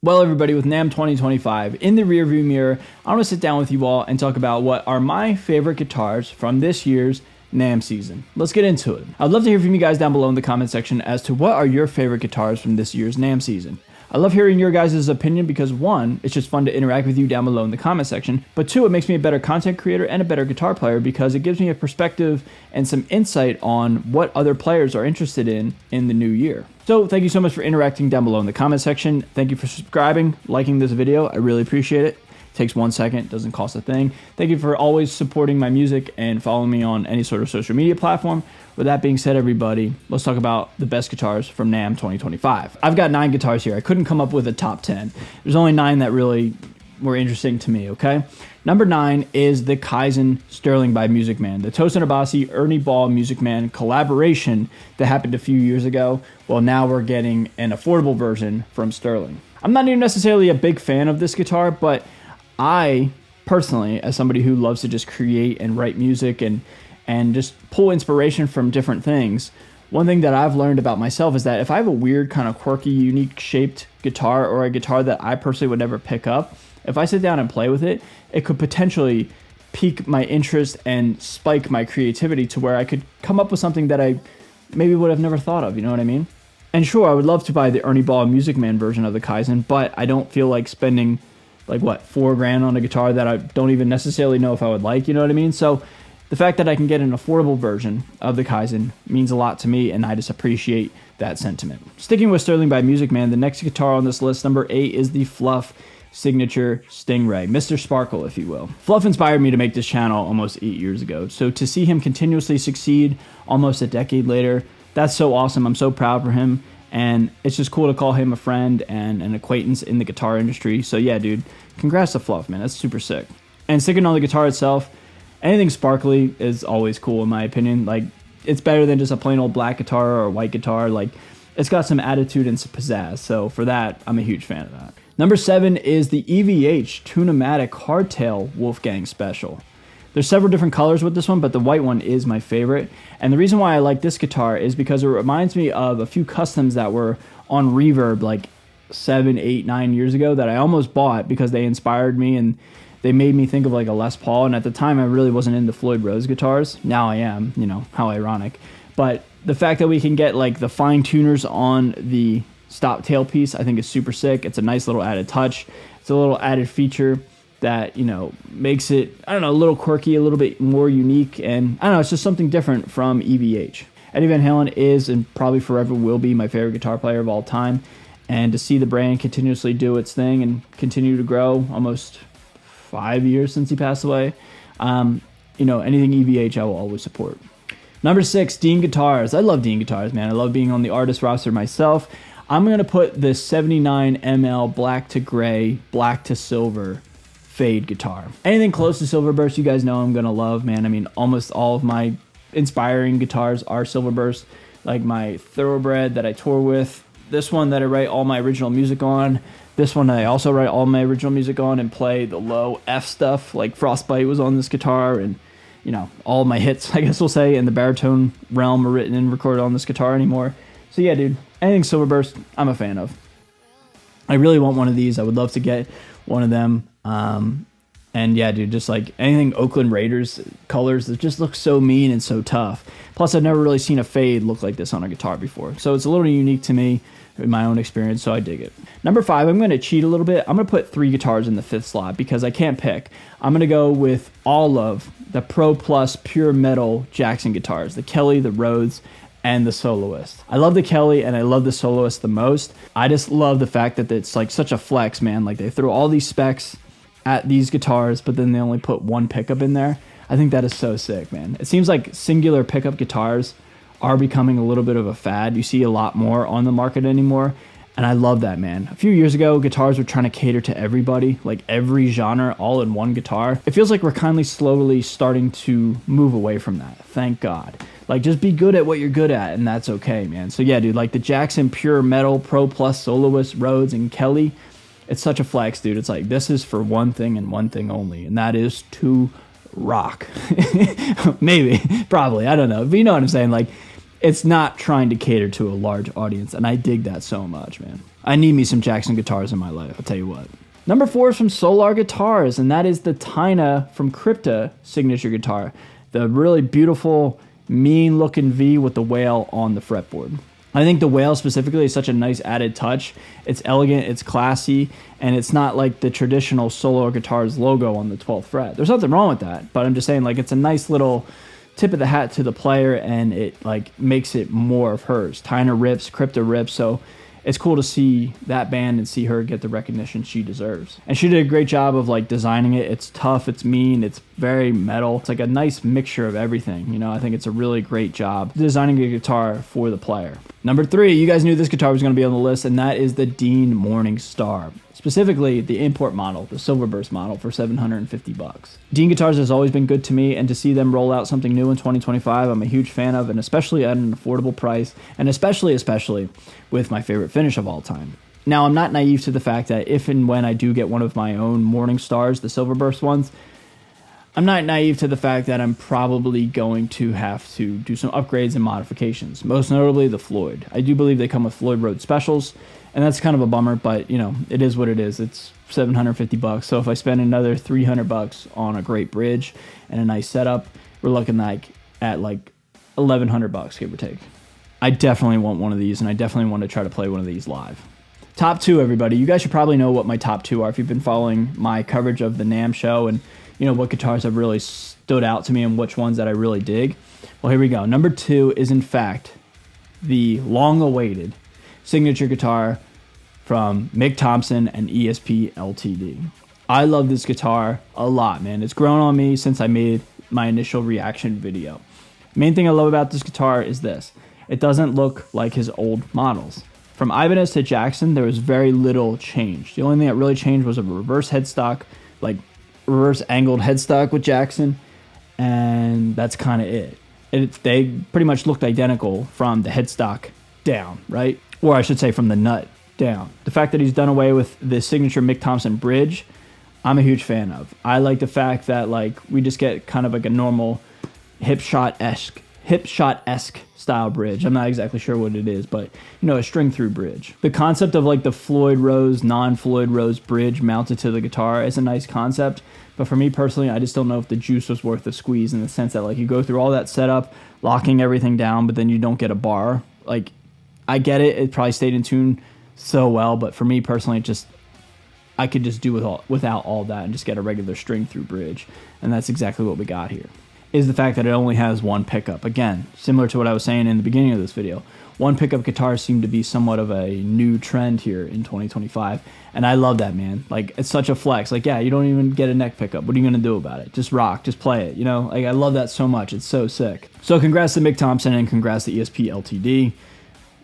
Well, everybody, with Namm 2025 in the rearview mirror, I want to sit down with you all and talk about what are my favorite guitars from this year's Namm season. Let's get into it. I'd love to hear from you guys down below in the comment section as to what are your favorite guitars from this year's Namm season. I love hearing your guys' opinion because one, it's just fun to interact with you down below in the comment section, but two, it makes me a better content creator and a better guitar player because it gives me a perspective and some insight on what other players are interested in the new year. So thank you so much for interacting down below in the comment section. Thank you for subscribing, liking this video. I really appreciate it. It takes 1 second, doesn't cost a thing. Thank you for always supporting my music and following me on any sort of social media platform. With that being said, everybody, let's talk about the best guitars from Namm 2025. I've got 9 guitars here. I couldn't come up with a top 10. There's only 9 that really were interesting to me, okay? Number 9 is the Kaizen Sterling by Music Man, the Tosin Abasi Ernie Ball Music Man collaboration that happened a few years ago. Well, now we're getting an affordable version from Sterling. I'm not even necessarily a big fan of this guitar, but I personally, as somebody who loves to just create and write music and just pull inspiration from different things, one thing that I've learned about myself is that if I have a weird kind of quirky, unique shaped guitar or a guitar that I personally would never pick up, if I sit down and play with it, it could potentially pique my interest and spike my creativity to where I could come up with something that I maybe would have never thought of, you know what I mean? And sure, I would love to buy the Ernie Ball Music Man version of the Kaizen, but I don't feel like spending like what, $4,000 on a guitar that I don't even necessarily know if I would like, you know what I mean? So the fact that I can get an affordable version of the Kaizen means a lot to me, and I just appreciate that sentiment. Sticking with Sterling by Music Man, the next guitar on this list, number 8, is the Fluff signature Stingray, Mr. Sparkle, if you will. Fluff inspired me to make this channel almost 8 years ago, so to see him continuously succeed almost a decade later, that's so awesome. I'm so proud for him, and it's just cool to call him a friend and an acquaintance in the guitar industry. So yeah, dude, congrats to Fluff, man. That's super sick. And sticking on the guitar itself, anything sparkly is always cool in my opinion. Like, it's better than just a plain old black guitar or a white guitar. Like, it's got some attitude and some pizzazz. So for that, I'm a huge fan of that. Number 7 is the EVH Tunematic Hardtail Wolfgang Special. There's several different colors with this one, but the white one is my favorite. And the reason why I like this guitar is because it reminds me of a few customs that were on Reverb like 7, 8, 9 years ago that I almost bought because they inspired me and they made me think of like a Les Paul. And at the time, I really wasn't into Floyd Rose guitars. Now I am, you know, how ironic. But the fact that we can get like the fine tuners on the stop tailpiece, I think is super sick. It's a nice little added touch. It's a little added feature that, you know, makes it, I don't know, a little quirky, a little bit more unique. And I don't know, it's just something different from EVH. Eddie Van Halen is and probably forever will be my favorite guitar player of all time. And to see the brand continuously do its thing and continue to grow, almost 5 years since he passed away, you know, anything EVH I will always support. Number 6, Dean Guitars. I love Dean Guitars, man. I love being on the artist roster myself. I'm going to put the 79 ml black to gray, black to silver fade guitar. Anything close to Silverburst, you guys know I'm going to love, man. I mean, almost all of my inspiring guitars are Silverburst, like my Thoroughbred that I tour with, this one that I write all my original music on, this one I also write all my original music on and play the low F stuff, like Frostbite was on this guitar, and, you know, all my hits, I guess we'll say, in the baritone realm are written and recorded on this guitar anymore. So yeah, dude, anything Silverburst, I'm a fan of. I really want one of these. I would love to get one of them. And yeah, dude, just like anything Oakland Raiders colors that just look so mean and so tough. Plus, I've never really seen a fade look like this on a guitar before. So it's a little unique to me in my own experience, so I dig it. Number 5, I'm going to cheat a little bit. I'm going to put 3 guitars in the 5th slot because I can't pick. I'm going to go with all of the Pro Plus Pure Metal Jackson guitars, the Kelly, the Rhodes, and the Soloist. I love the Kelly and I love the Soloist the most. I just love the fact that it's like such a flex, man. Like, they throw all these specs at these guitars, but then they only put one pickup in there. I think that is so sick, man. It seems like singular pickup guitars are becoming a little bit of a fad. You see a lot more on the market anymore, and I love that, man. A few years ago, guitars were trying to cater to everybody, like every genre, all in one guitar. It feels like we're kindly slowly starting to move away from that, thank God. Like, just be good at what you're good at, and that's okay, man. So yeah, dude, like the Jackson Pure Metal, Pro Plus, Soloist, Rhodes, and Kelly, it's such a flex, dude. It's like, this is for one thing and one thing only, and that is to rock. Maybe, probably, I don't know. But you know what I'm saying? Like, it's not trying to cater to a large audience, and I dig that so much, man. I need me some Jackson guitars in my life, I'll tell you what. Number 4 is from Solar Guitars, and that is the Tyna from Krypto signature guitar. The really beautiful, mean-looking V with the whale on the fretboard. I think the whale specifically is such a nice added touch. It's elegant, it's classy, and it's not like the traditional Solar Guitars logo on the 12th fret. There's nothing wrong with that, but I'm just saying, like, it's a nice little tip of the hat to the player, and it like makes it more of hers. Tyna rips, Krypto rips, so it's cool to see that band and see her get the recognition she deserves. And she did a great job of like designing it. It's tough, it's mean, it's very metal. It's like a nice mixture of everything. You know, I think it's a really great job designing a guitar for the player. Number 3, you guys knew this guitar was going to be on the list, and that is the Dean Morningstar. Specifically, the import model, the Silverburst model for $750. Dean Guitars has always been good to me, and to see them roll out something new in 2025, I'm a huge fan of, and especially at an affordable price, and especially with my favorite finish of all time. Now, I'm not naive to the fact that if and when I do get one of my own Morningstars, the Silverburst ones, I'm not naive to the fact that I'm probably going to have to do some upgrades and modifications, most notably the Floyd. I do believe they come with Floyd Road Specials, and that's kind of a bummer, but, you know, it is what it is. It's $750, so if I spend another $300 on a great bridge and a nice setup, we're looking like at like $1,100, give or take. I definitely want one of these, and I definitely want to try to play one of these live. Top 2, everybody. You guys should probably know what my top 2 are if you've been following my coverage of the Namm show and, you know, what guitars have really stood out to me and which ones that I really dig. Well, here we go. Number 2 is, in fact, the long-awaited signature guitar from Mick Thompson and ESP LTD. I love this guitar a lot, man. It's grown on me since I made my initial reaction video. Main thing I love about this guitar is this. It doesn't look like his old models. From Ibanez to Jackson, there was very little change. The only thing that really changed was a reverse headstock, like reverse angled headstock with Jackson, and that's kind of it. They pretty much looked identical from the headstock down, right? Or I should say from the nut down. The fact that he's done away with the signature Mick Thompson bridge, I'm a huge fan of. I like the fact that like we just get kind of like a normal hip shot-esque style bridge. I'm not exactly sure what it is, but you know, a string through bridge. The concept of like the Floyd Rose, non-Floyd Rose bridge mounted to the guitar is a nice concept, but for me personally, I just don't know if the juice was worth the squeeze, in the sense that like you go through all that setup, locking everything down, but then you don't get a bar. Like, I get it, it probably stayed in tune so well, but for me personally, I could just do without all that and just get a regular string through bridge, and that's exactly what we got here. Is the fact that it only has one pickup. Again, similar to what I was saying in the beginning of this video, one pickup guitars seem to be somewhat of a new trend here in 2025, and I love that, man. Like, it's such a flex. Like, yeah, you don't even get a neck pickup. What are you gonna do about it? Just rock, just play it, you know? Like, I love that so much. It's so sick. So congrats to Mick Thompson and congrats to ESP LTD.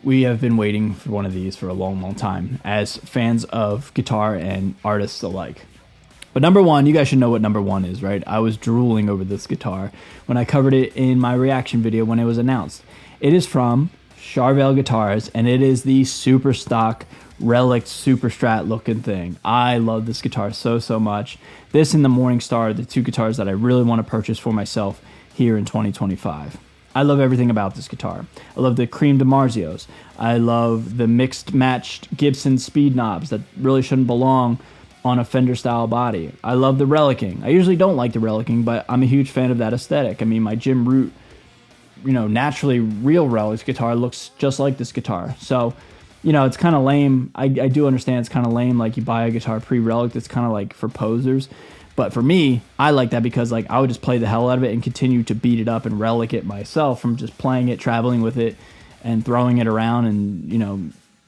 We have been waiting for one of these for a long, long time as fans of guitar and artists alike. But number 1, you guys should know what number 1 is, right? I was drooling over this guitar when I covered it in my reaction video when it was announced. It is from Charvel Guitars, and it is the super stock relic super strat looking thing. I love this guitar so much. This and the Morningstar are the 2 guitars that I really want to purchase for myself here in 2025. I love everything about this guitar. I love the cream DiMarzios. I love the mixed matched Gibson speed knobs that really shouldn't belong on a Fender style body. I love the relicing. I usually don't like the relicing, but I'm a huge fan of that aesthetic. I mean, my Jim Root, you know, naturally real relics guitar looks just like this guitar. So, you know, it's kind of lame. I do understand it's kind of lame, like you buy a guitar pre-relic that's kind of like for posers. But for me, I like that because like I would just play the hell out of it and continue to beat it up and relic it myself from just playing it, traveling with it, and throwing it around and, you know,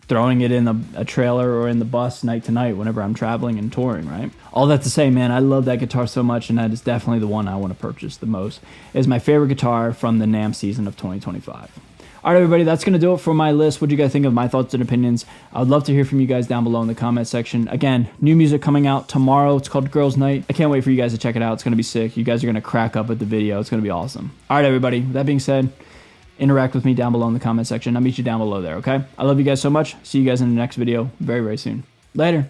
throwing it in a trailer or in the bus night to night whenever I'm traveling and touring, right? All that to say, man, I love that guitar so much, and that is definitely the one I want to purchase the most. It is my favorite guitar from the Namm season of 2025. All right, everybody, that's going to do it for my list. What do you guys think of my thoughts and opinions? I would love to hear from you guys down below in the comment section. Again, new music coming out tomorrow. It's called Girls Night. I can't wait for you guys to check it out. It's going to be sick. You guys are going to crack up at the video. It's going to be awesome. All right, everybody, with that being said, interact with me down below in the comment section. I'll meet you down below there, okay? I love you guys so much. See you guys in the next video very, very soon. Later.